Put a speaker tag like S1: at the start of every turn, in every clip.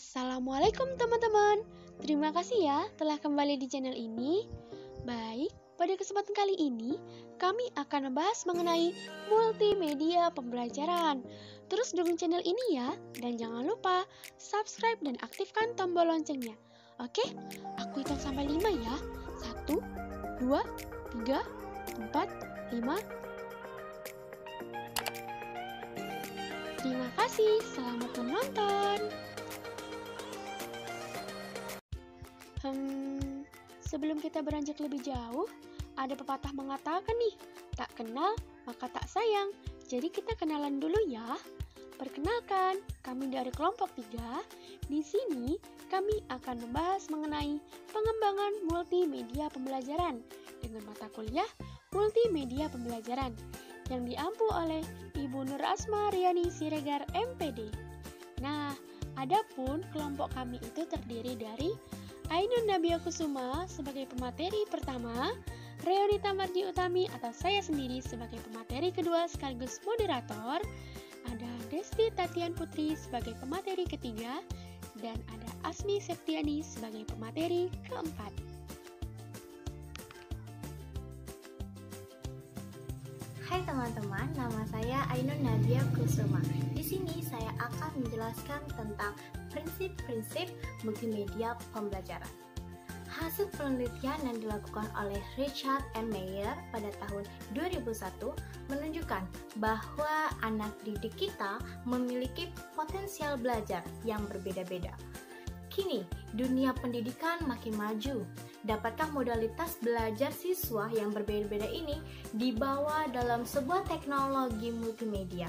S1: Assalamualaikum teman-teman. Terima kasih ya telah kembali di channel ini. Baik, pada kesempatan kali ini kami akan membahas mengenai multimedia pembelajaran. Terus dukung channel ini ya, dan jangan lupa subscribe dan aktifkan tombol loncengnya. Oke, aku hitung sampai 5 ya. 1, 2, 3, 4, 5. Terima kasih, selamat menonton. Sebelum kita beranjak lebih jauh, ada pepatah mengatakan nih, tak kenal maka tak sayang. Jadi kita kenalan dulu ya. Perkenalkan, kami dari kelompok 3. Di sini kami akan membahas mengenai pengembangan multimedia pembelajaran dengan mata kuliah multimedia pembelajaran yang diampu oleh Ibu Nur Asma Riani Siregar MPD. Nah, adapun kelompok kami itu terdiri dari Ainun Nabia Kusuma sebagai pemateri pertama, Reonita Marji Utami atau saya sendiri sebagai pemateri kedua sekaligus moderator, ada Desti Tatian Putri sebagai pemateri ketiga, dan ada Asmi Septiani sebagai pemateri keempat.
S2: Hai teman-teman, nama saya Ainun Nabia Kusuma. Di sini saya akan menjelaskan tentang prinsip-prinsip multimedia pembelajaran. Hasil penelitian yang dilakukan oleh Richard M. Meyer pada tahun 2001 menunjukkan bahwa anak didik kita memiliki potensial belajar yang berbeda-beda. Kini, dunia pendidikan makin maju. Dapatkah modalitas belajar siswa yang berbeda-beda ini dibawa dalam sebuah teknologi multimedia?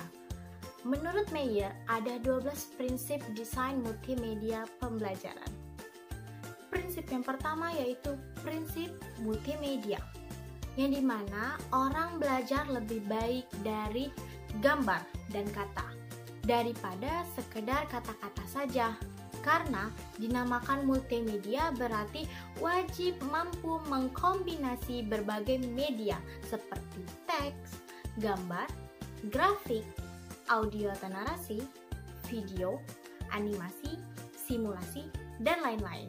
S2: Menurut Meyer, ada 12 prinsip desain multimedia pembelajaran. Prinsip yang pertama yaitu prinsip multimedia, yang dimana orang belajar lebih baik dari gambar dan kata daripada sekedar kata-kata saja. Karena dinamakan multimedia berarti wajib mampu mengkombinasi berbagai media seperti teks, gambar, grafik, audio atau narasi, video, animasi, simulasi, dan lain-lain.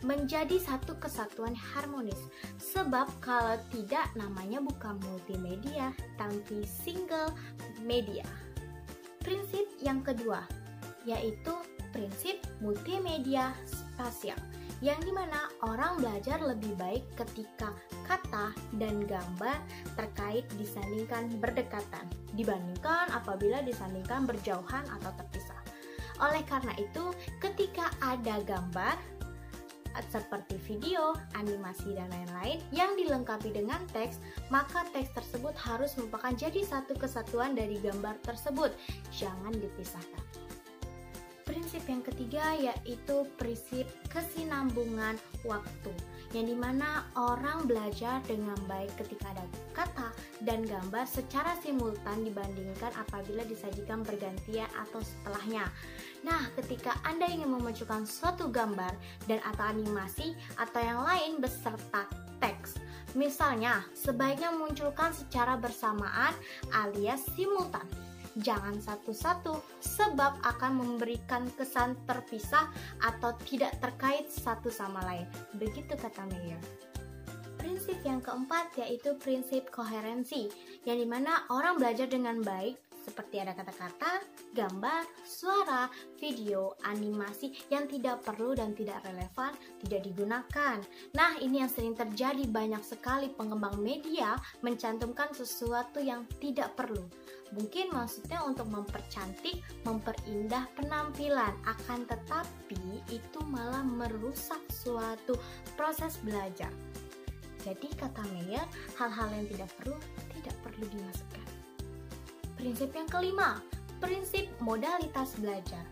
S2: Menjadi satu kesatuan harmonis, sebab kalau tidak namanya bukan multimedia, tapi single media. Prinsip yang kedua yaitu prinsip multimedia spasial, yang dimana orang belajar lebih baik ketika kata dan gambar terkait disandingkan berdekatan dibandingkan apabila disandingkan berjauhan atau terpisah. Oleh karena itu, ketika ada gambar seperti video, animasi, dan lain-lain yang dilengkapi dengan teks, maka teks tersebut harus merupakan jadi satu kesatuan dari gambar tersebut, jangan dipisahkan. Prinsip yang ketiga yaitu prinsip kesinambungan waktu, yang dimana orang belajar dengan baik ketika ada kata dan gambar secara simultan dibandingkan apabila disajikan bergantian atau setelahnya. Nah, ketika Anda ingin memunculkan suatu gambar dan atau animasi atau yang lain beserta teks, misalnya sebaiknya munculkan secara bersamaan alias simultan. Jangan satu-satu, sebab akan memberikan kesan terpisah atau tidak terkait satu sama lain. Begitu kata Meyer. Prinsip yang keempat yaitu prinsip koherensi, yang dimana orang belajar dengan baik seperti ada kata-kata, gambar, suara, video, animasi yang tidak perlu dan tidak relevan tidak digunakan. Nah, ini yang sering terjadi, banyak sekali pengembang media mencantumkan sesuatu yang tidak perlu. Mungkin maksudnya untuk mempercantik, memperindah penampilan, akan tetapi itu malah merusak suatu proses belajar. Jadi kata Meyer, hal-hal yang tidak perlu dimasukkan. Prinsip yang kelima, prinsip modalitas belajar.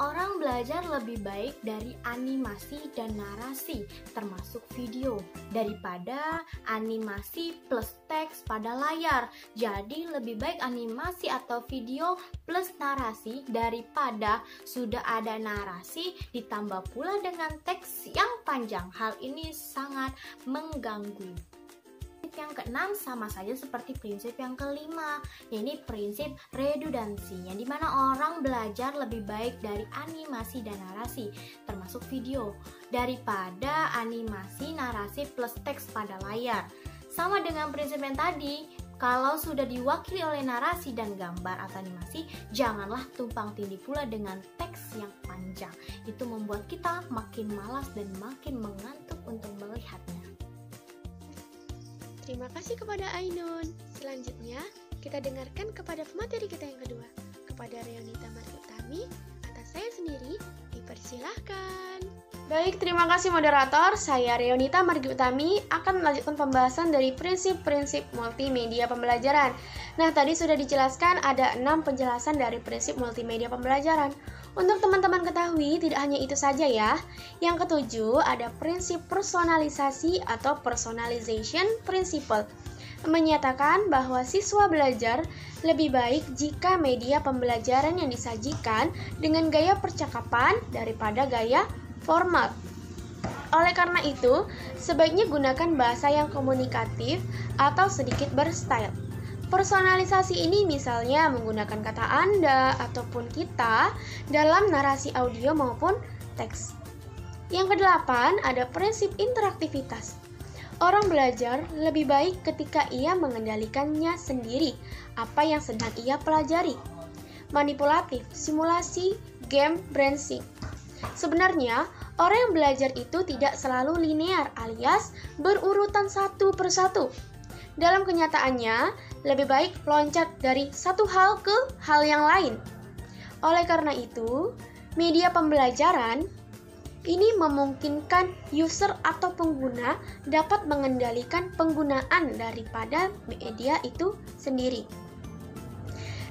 S2: Orang belajar lebih baik dari animasi dan narasi, termasuk video, daripada animasi plus teks pada layar. Jadi lebih baik animasi atau video plus narasi daripada sudah ada narasi ditambah pula dengan teks yang panjang. Hal ini sangat mengganggu. yang keenam sama saja seperti prinsip yang kelima, yaitu prinsip redundansi, yang dimana orang belajar lebih baik dari animasi dan narasi, termasuk video, daripada animasi, narasi plus teks pada layar. Sama dengan prinsip yang tadi, kalau sudah diwakili oleh narasi dan gambar atau animasi, janganlah tumpang tindih pula dengan teks yang panjang. Itu membuat kita makin malas dan makin mengantuk untuk melihatnya.
S1: Terima kasih kepada Ainun. Selanjutnya, kita dengarkan kepada pemateri kita yang kedua. Kepada Reonita Margutami, atas saya sendiri, dipersilahkan. Baik, terima kasih moderator. Saya Reonita Margutami akan melanjutkan pembahasan dari prinsip-prinsip multimedia pembelajaran. Nah, tadi sudah dijelaskan ada 6 penjelasan dari prinsip multimedia pembelajaran. Untuk teman-teman ketahui, tidak hanya itu saja ya. Yang ketujuh, ada prinsip personalisasi atau personalization principle. Menyatakan bahwa siswa belajar lebih baik jika media pembelajaran yang disajikan dengan gaya percakapan daripada gaya formal. Oleh karena itu, sebaiknya gunakan bahasa yang komunikatif atau sedikit berstyle. Personalisasi ini misalnya menggunakan kata Anda ataupun kita dalam narasi audio maupun teks. Yang kedelapan, ada prinsip interaktivitas. Orang belajar lebih baik ketika ia mengendalikannya sendiri apa yang sedang ia pelajari. Manipulatif, simulasi, game, brainstorming. Sebenarnya, orang yang belajar itu tidak selalu linear alias berurutan satu persatu. Dalam kenyataannya, lebih baik loncat dari satu hal ke hal yang lain. Oleh karena itu, media pembelajaran ini memungkinkan user atau pengguna dapat mengendalikan penggunaan daripada media itu sendiri.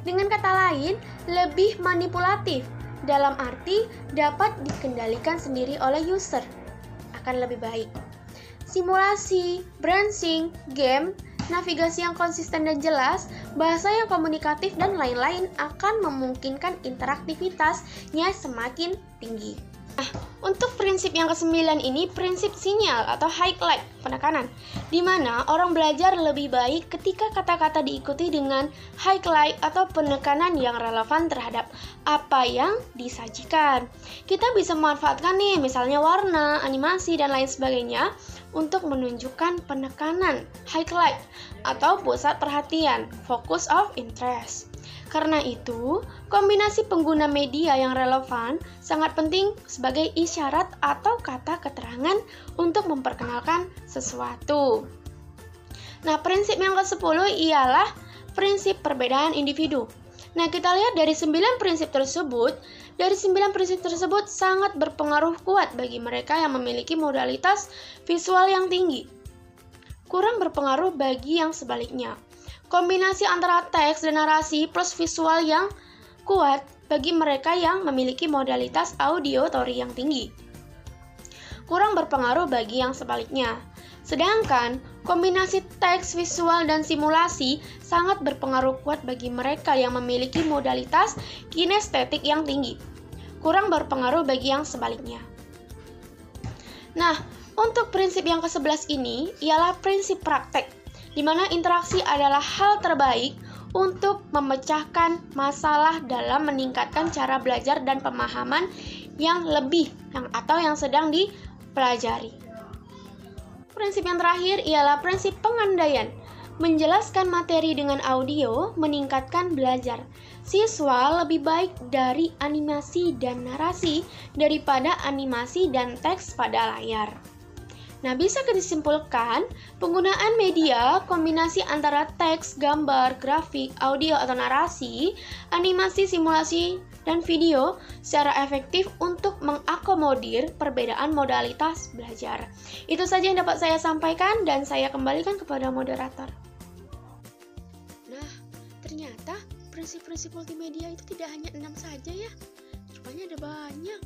S1: Dengan kata lain, lebih manipulatif, dalam arti dapat dikendalikan sendiri oleh user, akan lebih baik. Simulasi, brainstorming, game, navigasi yang konsisten dan jelas, bahasa yang komunikatif, dan lain-lain akan memungkinkan interaktivitasnya semakin tinggi. Nah, untuk prinsip yang ke-9 ini prinsip sinyal atau highlight, penekanan, di mana orang belajar lebih baik ketika kata-kata diikuti dengan highlight atau penekanan yang relevan terhadap apa yang disajikan. Kita bisa memanfaatkan nih misalnya warna, animasi, dan lain sebagainya untuk menunjukkan penekanan highlight atau pusat perhatian, focus of interest. Karena itu, kombinasi pengguna media yang relevan sangat penting sebagai isyarat atau kata keterangan untuk memperkenalkan sesuatu. Nah, prinsip yang ke-10 ialah prinsip perbedaan individu. Nah, kita lihat dari 9 prinsip tersebut, sangat berpengaruh kuat bagi mereka yang memiliki modalitas visual yang tinggi. Kurang berpengaruh bagi yang sebaliknya. Kombinasi antara teks dan narasi plus visual yang kuat bagi mereka yang memiliki modalitas auditory yang tinggi. Kurang berpengaruh bagi yang sebaliknya. Sedangkan kombinasi teks, visual, dan simulasi sangat berpengaruh kuat bagi mereka yang memiliki modalitas kinestetik yang tinggi. Kurang berpengaruh bagi yang sebaliknya. Nah, untuk prinsip yang ke-11 ini ialah prinsip praktek, di mana interaksi adalah hal terbaik untuk memecahkan masalah dalam meningkatkan cara belajar dan pemahaman yang lebih atau yang sedang dipelajari. Prinsip yang terakhir ialah prinsip pengandaian. Menjelaskan materi dengan audio meningkatkan belajar. Siswa lebih baik dari animasi dan narasi daripada animasi dan teks pada layar. Nah, bisa disimpulkan, penggunaan media kombinasi antara teks, gambar, grafik, audio atau narasi, animasi, simulasi, dan video secara efektif untuk mengakomodir perbedaan modalitas belajar. Itu saja yang dapat saya sampaikan dan saya kembalikan kepada moderator. Nah, ternyata prinsip-prinsip multimedia itu tidak hanya 6 saja ya, rupanya ada banyak.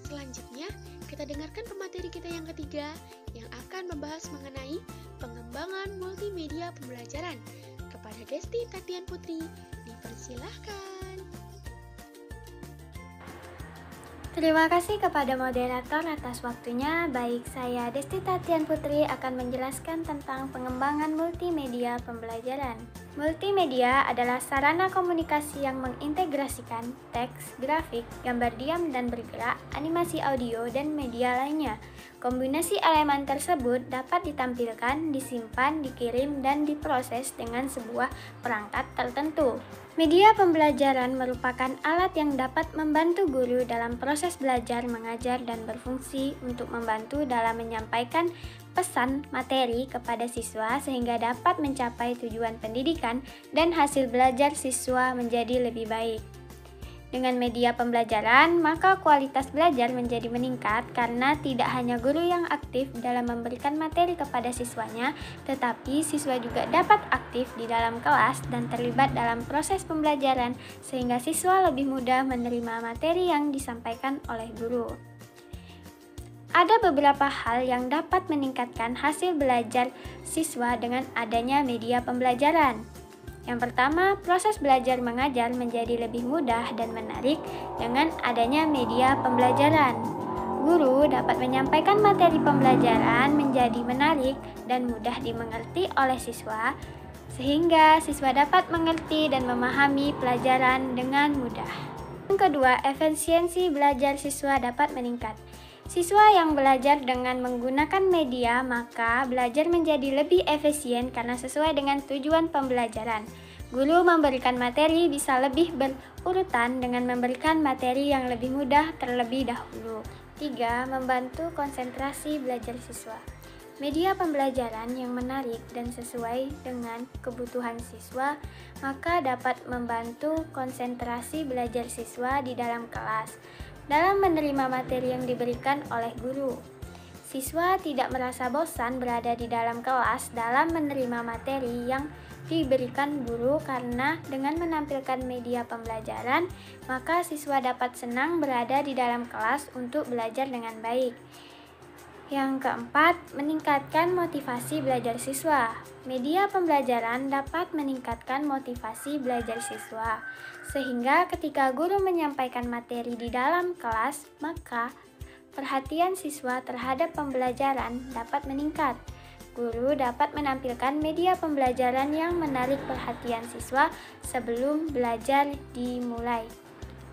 S1: Selanjutnya, kita dengarkan pemateri kita yang ketiga yang akan membahas mengenai pengembangan multimedia pembelajaran. Kepada Desti Tatian Putri, dipersilahkan.
S2: Terima kasih kepada moderator atas waktunya. Baik, saya Desti Tatian Putri akan menjelaskan tentang pengembangan multimedia pembelajaran. Multimedia adalah sarana komunikasi yang mengintegrasikan teks, grafik, gambar diam dan bergerak, animasi audio, dan media lainnya. Kombinasi elemen tersebut dapat ditampilkan, disimpan, dikirim, dan diproses dengan sebuah perangkat tertentu. Media pembelajaran merupakan alat yang dapat membantu guru dalam proses belajar, mengajar, dan berfungsi untuk membantu dalam menyampaikan pesan materi kepada siswa sehingga dapat mencapai tujuan pendidikan dan hasil belajar siswa menjadi lebih baik. Dengan media pembelajaran, maka kualitas belajar menjadi meningkat karena tidak hanya guru yang aktif dalam memberikan materi kepada siswanya, tetapi siswa juga dapat aktif di dalam kelas dan terlibat dalam proses pembelajaran sehingga siswa lebih mudah menerima materi yang disampaikan oleh guru. Ada beberapa hal yang dapat meningkatkan hasil belajar siswa dengan adanya media pembelajaran. Yang pertama, proses belajar mengajar menjadi lebih mudah dan menarik dengan adanya media pembelajaran. Guru dapat menyampaikan materi pembelajaran menjadi menarik dan mudah dimengerti oleh siswa, sehingga siswa dapat mengerti dan memahami pelajaran dengan mudah. Yang kedua, efisiensi belajar siswa dapat meningkat. Siswa yang belajar dengan menggunakan media, maka belajar menjadi lebih efisien karena sesuai dengan tujuan pembelajaran. Guru memberikan materi bisa lebih berurutan dengan memberikan materi yang lebih mudah terlebih dahulu. 3. Membantu konsentrasi belajar siswa. Media pembelajaran yang menarik dan sesuai dengan kebutuhan siswa, maka dapat membantu konsentrasi belajar siswa di dalam kelas dalam menerima materi yang diberikan oleh guru. Siswa tidak merasa bosan berada di dalam kelas dalam menerima materi yang diberikan guru karena dengan menampilkan media pembelajaran, maka siswa dapat senang berada di dalam kelas untuk belajar dengan baik. Yang keempat, meningkatkan motivasi belajar siswa. Media pembelajaran dapat meningkatkan motivasi belajar siswa, sehingga ketika guru menyampaikan materi di dalam kelas, maka perhatian siswa terhadap pembelajaran dapat meningkat. Guru dapat menampilkan media pembelajaran yang menarik perhatian siswa sebelum belajar dimulai.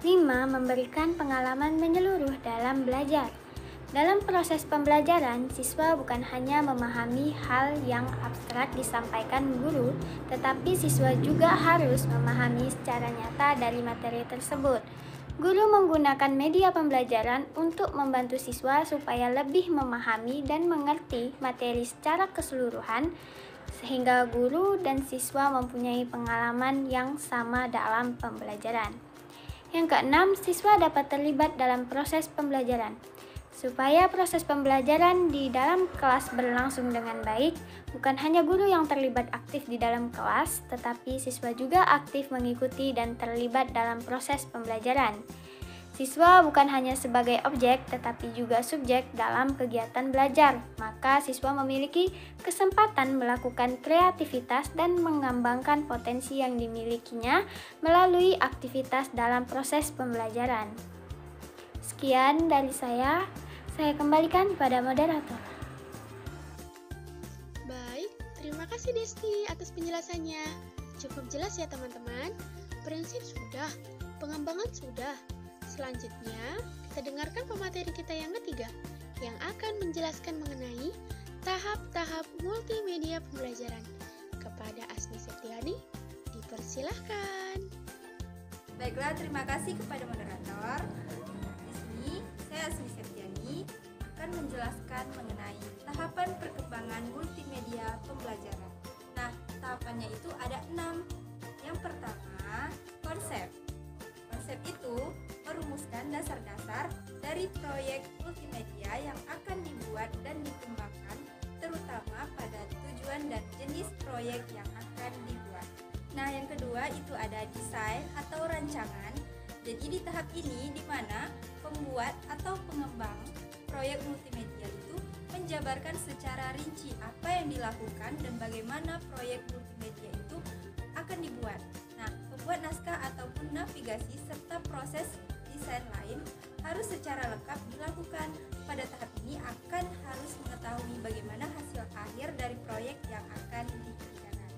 S2: 5. Memberikan pengalaman menyeluruh dalam belajar. Dalam proses pembelajaran, siswa bukan hanya memahami hal yang abstrak disampaikan guru, tetapi siswa juga harus memahami secara nyata dari materi tersebut. Guru menggunakan media pembelajaran untuk membantu siswa supaya lebih memahami dan mengerti materi secara keseluruhan, sehingga guru dan siswa mempunyai pengalaman yang sama dalam pembelajaran. Yang keenam, siswa dapat terlibat dalam proses pembelajaran. Supaya proses pembelajaran di dalam kelas berlangsung dengan baik, bukan hanya guru yang terlibat aktif di dalam kelas, tetapi siswa juga aktif mengikuti dan terlibat dalam proses pembelajaran. Siswa bukan hanya sebagai objek, tetapi juga subjek dalam kegiatan belajar, maka siswa memiliki kesempatan melakukan kreativitas dan mengembangkan potensi yang dimilikinya melalui aktivitas dalam proses pembelajaran. Sekian dari saya kembalikan kepada moderator.
S1: Baik, terima kasih Desti atas penjelasannya. Cukup jelas ya teman-teman. Prinsip sudah, pengembangan sudah. Selanjutnya, kita dengarkan pemateri kita yang ketiga, yang akan menjelaskan mengenai tahap-tahap multimedia pembelajaran. Kepada Asmi Septiani, dipersilahkan.
S3: Baiklah, terima kasih kepada moderator. Di sini, saya Asmi Septiani akan menjelaskan mengenai tahapan perkembangan multimedia pembelajaran. Nah, tahapannya itu ada 6. Yang pertama, konsep. Konsep itu merumuskan dasar-dasar dari proyek multimedia yang akan dibuat dan dikembangkan, terutama pada tujuan dan jenis proyek yang akan dibuat. Nah, yang kedua itu ada desain atau rancangan. Jadi di tahap ini di mana pembuat atau pengembang proyek multimedia itu menjabarkan secara rinci apa yang dilakukan dan bagaimana proyek multimedia itu akan dibuat. Nah, pembuat naskah ataupun navigasi serta proses desain lain harus secara lengkap dilakukan. Pada tahap ini akan harus mengetahui bagaimana hasil akhir dari proyek yang akan dikerjakan.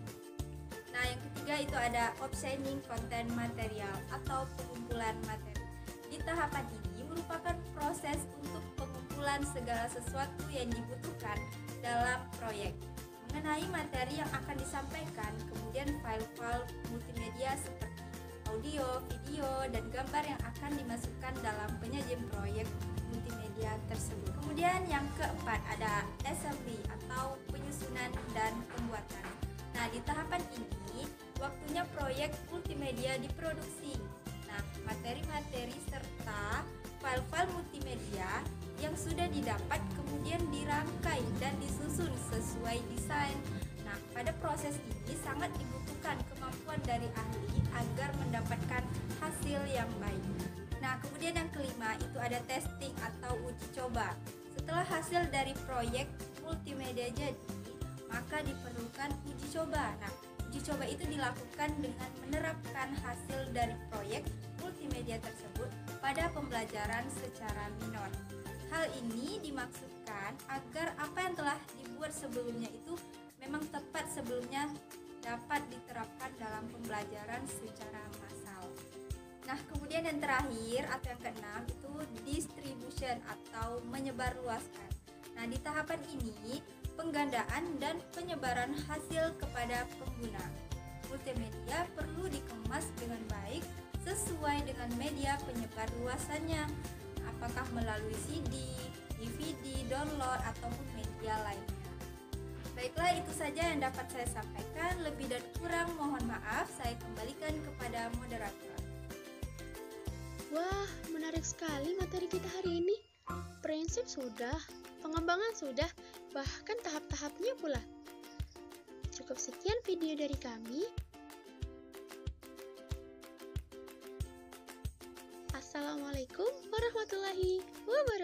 S3: Nah, yang ketiga itu ada obtaining content material atau pengumpulan materi. Di tahapan ini merupakan proses untuk pengumpulan segala sesuatu yang dibutuhkan dalam proyek mengenai materi yang akan disampaikan, kemudian file-file multimedia seperti audio, video, dan gambar yang akan dimasukkan dalam penyajian proyek multimedia tersebut. Kemudian yang keempat ada assembly atau penyusunan dan pembuatan. Nah, di tahapan ini waktunya proyek multimedia diproduksi. Nah, materi-materi serta file-file multimedia yang sudah didapat kemudian dirangkai dan disusun sesuai desain. Nah, pada proses ini sangat dibutuhkan kemampuan dari ahli agar mendapatkan hasil yang baik. Nah, kemudian yang kelima itu ada testing atau uji coba. Setelah hasil dari proyek multimedia jadi, maka diperlukan uji coba. Nah, uji coba itu dilakukan dengan menerapkan hasil dari proyek multimedia tersebut pada pembelajaran secara minor. Hal ini dimaksudkan agar apa yang telah dibuat sebelumnya itu memang tepat sebelumnya dapat diterapkan dalam pembelajaran secara massal. Nah, kemudian yang terakhir atau yang keenam itu distribution atau menyebarluaskan. Nah, di tahapan ini penggandaan dan penyebaran hasil kepada pengguna. Multimedia perlu dikemas dengan baik sesuai dengan media penyebar luasannya, apakah melalui CD, DVD, download, ataupun media lainnya. Baiklah, itu saja yang dapat saya sampaikan. Lebih dan kurang mohon maaf, saya kembalikan kepada moderator.
S1: Wah, menarik sekali materi kita hari ini. Prinsip sudah, pengembangan sudah, bahkan tahap-tahapnya pula. Cukup sekian video dari kami. Assalamualaikum warahmatullahi wabarakatuh.